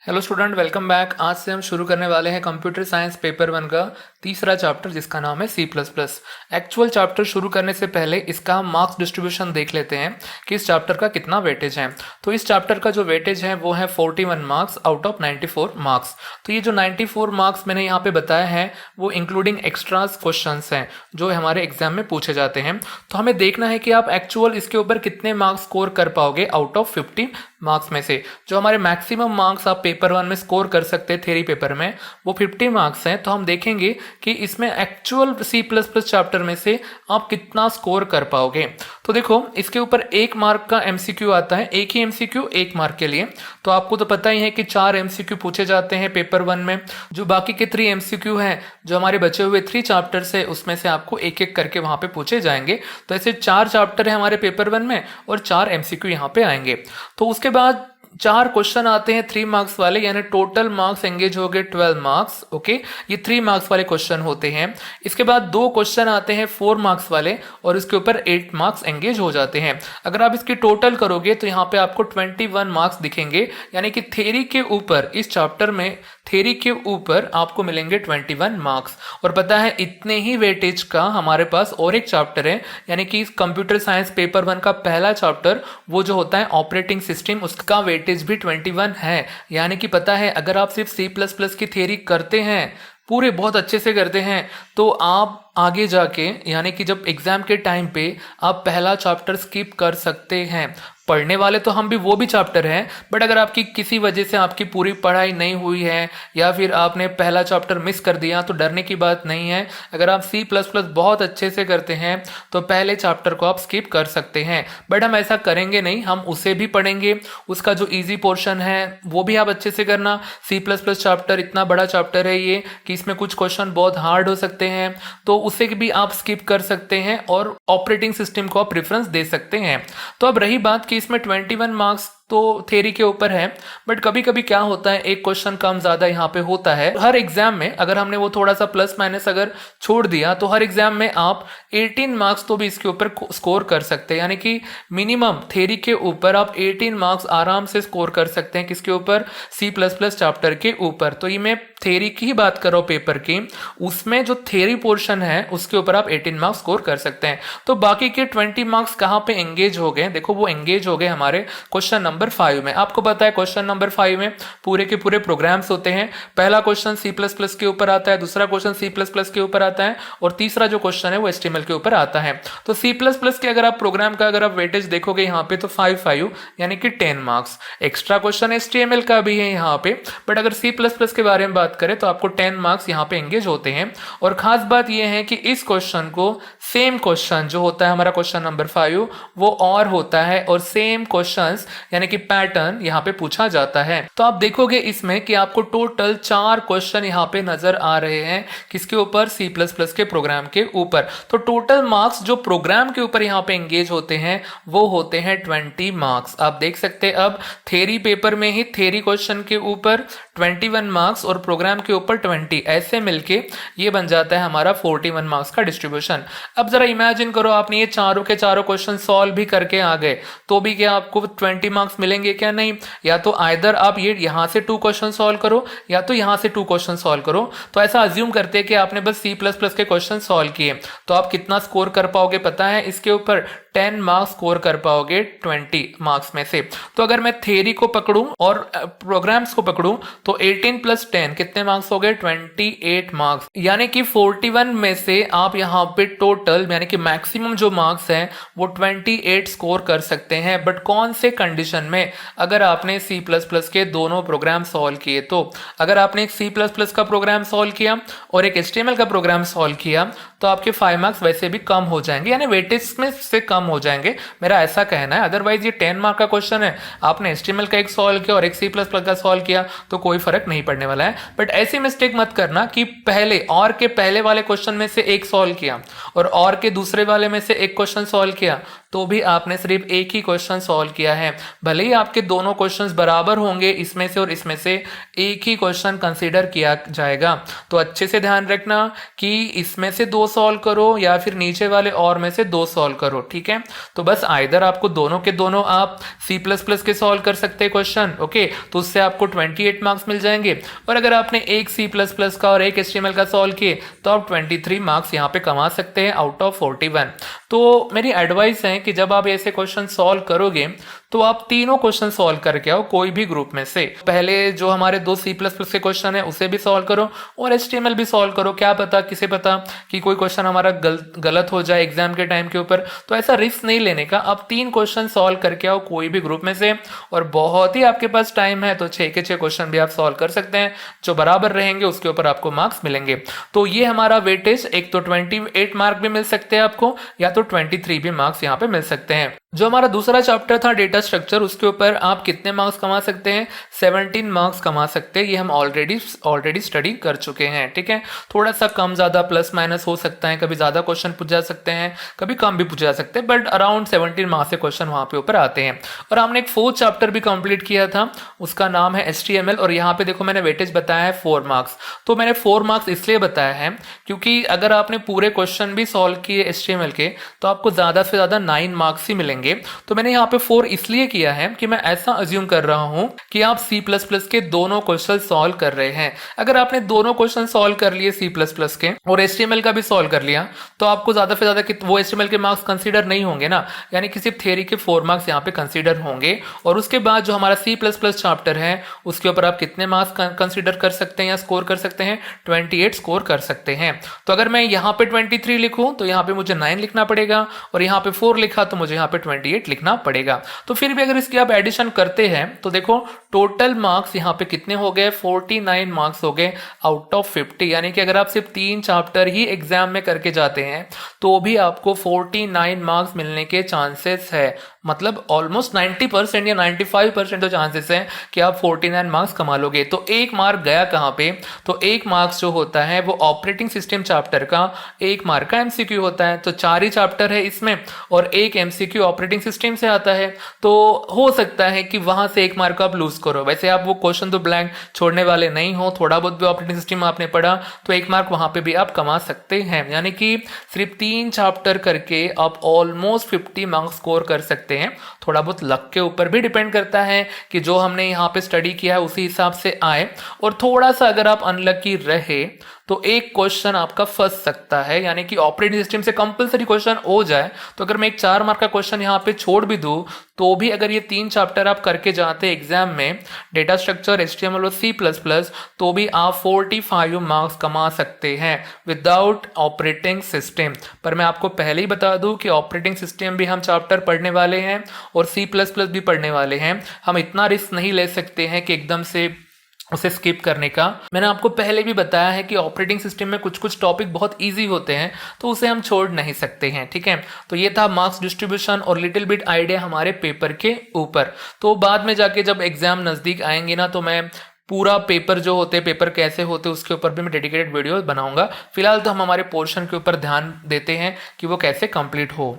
Hello student, welcome back. आज से हम शुरू करने वाले हैं कंप्यूटर साइंस पेपर 1 का तीसरा चैप्टर जिसका नाम है C plus plus. Actual chapter शुरू करने से पहले इसका हम मार्क्स डिस्ट्रीब्यूशन देख लेते हैं कि इस चैप्टर का कितना वेटेज है। तो इस चैप्टर का जो वेटेज है वो है 41 मार्क्स आउट ऑफ 94 मार्क्स। तो ये जो 94 मार्क्स मैंने यहाँ पे बताया है वो इंक्लूडिंग एक्स्ट्रास क्वेश्चन हैं जो हमारे एग्जाम में पूछे जाते हैं। तो हमें देखना है कि आप एक्चुअल इसके ऊपर कितने मार्क्स स्कोर कर पाओगे आउट ऑफ 50 मार्क्स में से। जो हमारे मैक्सिमम मार्क्स आप पेपर 1 में स्कोर कर सकते हैं थ्योरी पेपर में वो 50 मार्क्स हैं। तो हम देखेंगे कि इसमें actual C plus plus chapter में से आप कितना स्कोर कर पाओगे। तो देखो, इसके ऊपर 1 मार्क का एमसीक्यू आता है, एक ही एमसीक्यू 1 मार्क के लिए। तो आपको तो पता ही है कि 4 एमसीक्यू पूछे जाते हैं पेपर 1 में। जो बाकी के 3 एमसीक्यू हैं, जो हमारे बचे हुए 3 चैप्टर्स है, उसमें से आपको एक एक करके वहां पे पूछे जाएंगे। तो ऐसे 4 चैप्टर है हमारे पेपर 1 में और 4 एमसीक्यू यहाँ पे आएंगे। तो उसके बाद 4 क्वेश्चन आते हैं 3 मार्क्स वाले, यानी टोटल मार्क्स एंगेज हो गए 12 मार्क्स। ओके, ये 3 मार्क्स वाले क्वेश्चन होते हैं। इसके बाद 2 क्वेश्चन आते हैं 4 मार्क्स वाले और इसके ऊपर 8 मार्क्स एंगेज हो जाते हैं। अगर आप इसकी टोटल करोगे तो यहाँ पे आपको 21 मार्क्स दिखेंगे, यानी कि थ्योरी के ऊपर, इस चैप्टर में थ्योरी के ऊपर आपको मिलेंगे 21 मार्क्स। और पता है इतने ही वेटेज का हमारे पास और एक चैप्टर है, यानी कि कंप्यूटर साइंस पेपर 1 का पहला चैप्टर वो जो होता है ऑपरेटिंग सिस्टम, उसका वेटेज भी 21 है। यानी कि पता है अगर आप सिर्फ सी प्लस प्लस की थ्योरी करते हैं, पूरे बहुत अच्छे से करते हैं, तो आप आगे जाके यानी कि जब एग्जाम के टाइम पे आप पहला चैप्टर स्किप कर सकते हैं। पढ़ने वाले तो हम भी वो भी चैप्टर हैं, बट अगर आपकी किसी वजह से आपकी पूरी पढ़ाई नहीं हुई है या फिर आपने पहला चैप्टर मिस कर दिया तो डरने की बात नहीं है। अगर आप सी प्लस प्लस बहुत अच्छे से करते हैं तो पहले चैप्टर को आप स्किप कर सकते हैं। बट हम ऐसा करेंगे नहीं, हम उसे भी पढ़ेंगे। उसका जो ईजी पोर्शन है वो भी आप अच्छे से करना। सी प्लस प्लस चैप्टर इतना बड़ा चैप्टर है ये कि इसमें कुछ क्वेश्चन बहुत हार्ड हो सकते हैं, तो उसे भी आप स्किप कर सकते हैं और ऑपरेटिंग सिस्टम को आप प्रेफरेंस दे सकते हैं। तो अब रही बात कि इसमें 21 मार्क्स तो थ्योरी के ऊपर है, बट कभी कभी क्या होता है एक क्वेश्चन कम ज्यादा यहाँ पे होता है। हर एग्जाम में अगर हमने वो थोड़ा सा प्लस माइनस अगर छोड़ दिया तो हर एग्जाम में आप 18 मार्क्स तो भी इसके ऊपर स्कोर कर सकते हैं। यानी कि मिनिमम थ्योरी के ऊपर आप 18 मार्क्स आराम से स्कोर कर सकते हैं। किसके ऊपर? सी प्लस प्लस चैप्टर के ऊपर। तो ये मैं थ्योरी की ही बात कर रहा हूँ पेपर की, उसमें जो थ्योरी पोर्शन है उसके ऊपर आप 18 मार्क्स स्कोर कर सकते हैं। तो बाकी के 20 मार्क्स कहाँ पे एंगेज हो गए? देखो, वो एंगेज हो गए हमारे क्वेश्चन नंबर 5 में। आपको पता है क्वेश्चन नंबर 5 में पूरे के पूरे प्रोग्राम्स होते हैं। पहला क्वेश्चन सी प्लस प्लस के ऊपर आता है, दूसरा क्वेश्चन सी प्लस प्लस के ऊपर आता है और तीसरा जो क्वेश्चन है वो एचटीएमएल के ऊपर आता है। तो सी प्लस प्लस के अगर आप प्रोग्राम का अगर आप वेटेज देखोगे यहाँ पे तो 5 यानी कि 10 मार्क्स। एक्स्ट्रा क्वेश्चन एचटीएमएल का भी है यहाँ पे, बट अगर सी प्लस प्लस के बारे में बात करें तो आपको 10 मार्क्स यहाँ पे एंगेज होते हैं। और खास बात यह है कि इस क्वेश्चन को सेम क्वेश्चन जो होता है हमारा क्वेश्चन नंबर 5 वो और होता है और सेम क्वेश्चंस यानी कि पैटर्न यहाँ पे पूछा जाता है। तो आप देखोगे इसमें कि आपको टोटल 4 क्वेश्चन यहाँ पे नजर आ रहे हैं। किसके ऊपर? सी प्लस प्लस के प्रोग्राम के ऊपर। तो टोटल मार्क्स जो प्रोग्राम के ऊपर यहाँ पे एंगेज होते हैं वो होते हैं 20 मार्क्स। आप देख सकते हैं अब थ्योरी पेपर में ही थ्योरी क्वेश्चन के ऊपर 21 मार्क्स और प्रोग्राम के ऊपर 20, ऐसे मिलके ये बन जाता है हमारा 41 मार्क्स का डिस्ट्रीब्यूशन। अब जरा इमेजिन करो आपने ये चारों के चारों क्वेश्चन सॉल्व भी करके आ गए तो भी क्या आपको 20 मार्क्स मिलेंगे? क्या नहीं। या तो आइदर आप ये यहां से 2 क्वेश्चन सॉल्व करो या तो यहां से 2 क्वेश्चन सॉल्व करो। तो ऐसा अज्यूम करते हैं कि आपने बस सी प्लस प्लस के क्वेश्चन सॉल्व किए, तो आप कितना स्कोर कर पाओगे पता है? इसके ऊपर 10 मार्क्स स्कोर कर पाओगे 20 मार्क्स में से। तो अगर मैं थ्योरी को पकड़ूं और प्रोग्राम्स को पकड़ूं तो 18 प्लस 10 कितने मार्क्स हो गए? 28 मार्क्स। यानी कि 41 में से आप यहाँ पे टोटल यानी कि मैक्सिमम जो मार्क्स हैं वो 28 स्कोर कर सकते हैं। बट कौन से कंडीशन में? अगर आपने सी प्लस प्लस के दोनों प्रोग्राम सॉल्व किए तो। अगर आपने एक सी प्लस प्लस का प्रोग्राम सॉल्व किया और एक एचटीएमएल का प्रोग्राम सॉल्व किया तो आपके 5 मार्क्स वैसे भी कम हो जाएंगे, यानी वेटेज में से कम हो जाएंगे, मेरा ऐसा कहना है। अदरवाइज ये 10 मार्क का क्वेश्चन है, आपने एचटीएमएल का एक सॉल्व किया और एक सी प्लस प्लस का सॉल्व किया तो कोई फर्क नहीं पड़ने वाला है। बट ऐसी मिस्टेक मत करना कि पहले और के पहले वाले क्वेश्चन में से एक सॉल्व किया और के दूसरे वाले में से एक क्वेश्चन सॉल्व किया तो भी आपने सिर्फ एक ही क्वेश्चन सॉल्व किया है। भले ही आपके दोनों क्वेश्चंस बराबर होंगे, इसमें से और इसमें से एक ही क्वेश्चन कंसीडर किया जाएगा। तो अच्छे से ध्यान रखना कि इसमें से 2 सॉल्व करो या फिर नीचे वाले और में से 2 सॉल्व करो, ठीक है। तो बस आइदर आपको दोनों के दोनों आप C++ के सॉल्व कर सकते हैं क्वेश्चन, ओके, तो उससे आपको 28 मार्क्स मिल जाएंगे। और अगर आपने एक C++ का और एक HTML का सॉल्व किए तो आप 23 मार्क्स यहाँ पे कमा सकते हैं आउट ऑफ 41। तो मेरी एडवाइस है कि जब आप ऐसे क्वेश्चन सॉल्व करोगे तो आप तीनों क्वेश्चन सॉल्व करके आओ कोई भी ग्रुप में से। पहले जो हमारे 2 C++ के क्वेश्चन है उसे भी सॉल्व करो और HTML भी सॉल्व करो। क्या पता, किसे पता कि कोई क्वेश्चन हमारा गलत हो जाए एग्जाम के टाइम के ऊपर, तो ऐसा रिस्क नहीं लेने का। आप 3 क्वेश्चन सॉल्व करके आओ कोई भी ग्रुप में से, और बहुत ही आपके पास टाइम है तो 6 के 6 क्वेश्चन भी आप सॉल्व कर सकते हैं। जो बराबर रहेंगे उसके ऊपर आपको मार्क्स मिलेंगे। तो ये हमारा वेटेज, एक तो 28 मार्क भी मिल सकते हैं आपको, या तो 23 भी मार्क्स यहाँ पे मिल सकते हैं। जो हमारा दूसरा चैप्टर था डेटा स्ट्रक्चर, उसके ऊपर आप कितने मार्क्स कमा सकते हैं? 17 मार्क्स कमा सकते हैं। ये हम ऑलरेडी स्टडी कर चुके हैं, ठीक है। थोड़ा सा कम ज़्यादा प्लस माइनस हो सकता है, कभी ज़्यादा क्वेश्चन पूछ जा सकते हैं, कभी कम भी पूछ जा सकते हैं, बट अराउंड 17 मार्क्स के क्वेश्चन वहाँ पे ऊपर आते हैं। और हमने एक 4th चैप्टर भी कंप्लीट किया था, उसका नाम है HTML, और यहाँ पे देखो मैंने वेटेज बताया है 4 मार्क्स। तो मैंने 4 मार्क्स इसलिए बताया है क्योंकि अगर आपने पूरे क्वेश्चन भी सॉल्व किए HTML के तो आपको ज़्यादा से ज़्यादा 9 मार्क्स ही मिलेंगे। तो मैंने यहाँ पे 4 इसलिए किया है कि मैं ऐसा अज्यूम कर रहा हूं कि आप C++ के दोनों क्वेश्चन सॉल्व कर रहे हैं। अगर आपने दोनों क्वेश्चन सॉल्व कर लिए C++ के और HTML का भी सॉल्व कर लिया तो आपको ज्यादा से ज्यादा वो HTML के मार्क्स कंसीडर नहीं होंगे ना, यानी कि सिर्फ थ्योरी के 4 मार्क्स यहाँ पे कंसीडर होंगे। और उसके बाद जो हमारा C++ चैप्टर है उसके ऊपर आप कितने मार्क्स कंसीडर कर सकते हैं या स्कोर कर सकते हैं? 28 स्कोर कर सकते हैं। तो अगर मैं यहाँ पे 23 लिखूं तो यहाँ पे मुझे 9 लिखना पड़ेगा, और यहाँ पे 4 लिखा तो मुझे यहाँ पे 28 लिखना पड़ेगा। तो फिर भी अगर इसकी आप एडिशन करते हैं तो देखो टोटल मार्क्स यहाँ पे कितने हो गए? 49 मार्क्स हो गए आउट ऑफ 50। यानी कि अगर आप सिर्फ 3 चैप्टर ही एग्जाम में करके जाते हैं तो भी आपको 49 मार्क्स मिलने के चांसेस है। मतलब ऑलमोस्ट 90% या 95% तो चांसेस है कि आप 49 मार्क्स कमा लोगे। तो 1 मार्क गया कहाँ पे? तो 1 मार्क्स जो होता है वो ऑपरेटिंग सिस्टम चैप्टर का 1 मार्क का MCQ होता है। तो 4 ही चैप्टर है इसमें और 1 MCQ ऑपरेटिंग सिस्टम से आता है, तो हो सकता है कि वहां से 1 मार्क आप लूज करो। वैसे आप वो क्वेश्चन तो ब्लैंक छोड़ने वाले नहीं हो, थोड़ा बहुत भी ऑपरेटिंग सिस्टम आपने पढ़ा तो 1 मार्क वहां पे भी आप कमा सकते हैं। यानी कि सिर्फ 3 चैप्टर करके आप ऑलमोस्ट 50 मार्क्स स्कोर कर सकते हैं। थोड़ा बहुत लक के ऊपर भी डिपेंड करता है कि जो हमने यहाँ पे स्टडी किया है उसी हिसाब से आए, और थोड़ा सा अगर आप अनलकी रहे तो एक क्वेश्चन आपका फंस सकता है। यानी कि ऑपरेटिंग सिस्टम से कंपलसरी क्वेश्चन हो जाए तो अगर मैं एक 4 मार्क का क्वेश्चन यहाँ पे छोड़ भी दूं तो भी अगर ये 3 चैप्टर आप करके जाते एग्जाम में, डेटा स्ट्रक्चर, HTML और C++, तो भी आप 45 मार्क्स कमा सकते हैं विदाउट ऑपरेटिंग सिस्टम। पर मैं आपको पहले ही बता दूं कि ऑपरेटिंग सिस्टम भी हम चैप्टर पढ़ने वाले हैं और C++ भी पढ़ने वाले हैं। हम इतना रिस्क नहीं ले सकते हैं कि एकदम से उसे स्किप करने का। मैंने आपको पहले भी बताया है कि ऑपरेटिंग सिस्टम में कुछ कुछ टॉपिक बहुत इजी होते हैं तो उसे हम छोड़ नहीं सकते हैं, ठीक है। तो ये था मार्क्स डिस्ट्रीब्यूशन और लिटिल बिट आइडिया हमारे पेपर के ऊपर। तो बाद में जाके जब एग्जाम नज़दीक आएंगे ना तो मैं पूरा पेपर जो होते हैं, पेपर कैसे होते हैं उसके ऊपर भी मैं डेडिकेटेड वीडियो बनाऊंगा। फिलहाल तो हम हमारे पोर्शन के ऊपर ध्यान देते हैं कि वो कैसे कंप्लीट हो।